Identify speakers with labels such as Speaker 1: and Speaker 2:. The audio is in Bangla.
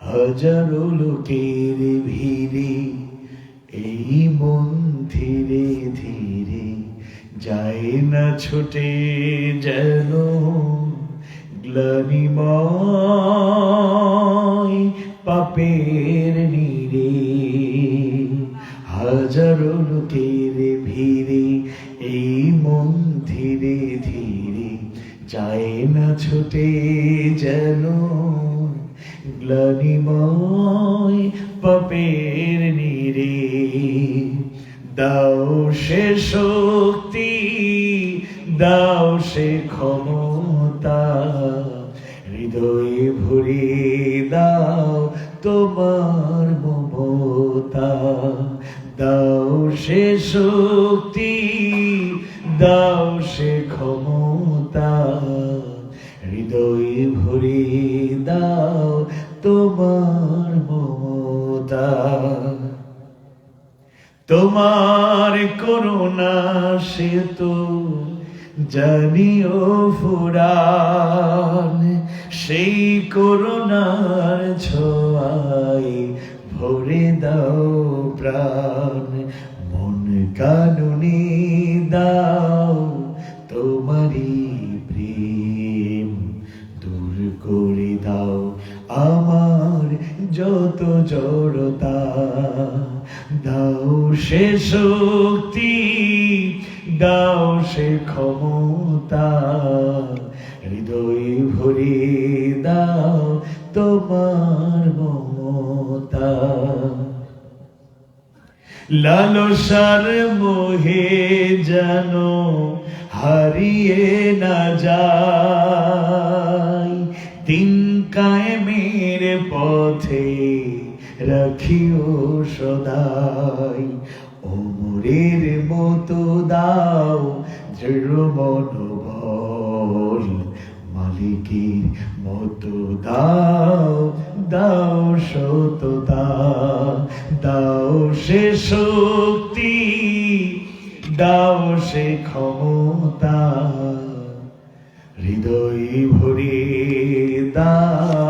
Speaker 1: হাজারো লোকের ভিড়ে এই মন ধীরে ধীরে যায় না ছুটে যেন গ্লানিময় পাপের নীড়ে। হাজারো লোকের ভিড়ে এই মন ধীরে ধীরে যায় না ছুটে যেন গ্লানিময় পাপের নীড়ে। দাও সে শক্তি, দাও সে ক্ষমতা, হৃদয়ে ভরিয়ে দাও তোমার মমতা। দাও সে শক্তি, দাও সে ক্ষমতা, হৃদয়ে ভরিয়ে দাও তোমার মমতা। তোমার করুণা সে তো জানিও ফুরান, সেই করুণার ছোঁয়ায় ভরে দাও প্রাণ। মন কানুনি দাও তোমারই প্রেম, দূর করে দাও আমার যত জড়তা। দাও সে শক্তি, দাও সে ক্ষমতা, হৃদয়ে ভরিয়ে দাও তোমার মমতা। লালসার মোহে যেন হারিয়ে না যায়, দিন কায়েমের পথে রাখিও সদাই। ওমরের মতো দাও দৃঢ় মনোবল, মালিকের মতো দাও দাও সততা। দাও সে শক্তি, দাও সে ক্ষমতা, হৃদয় ভরিয়ে দাও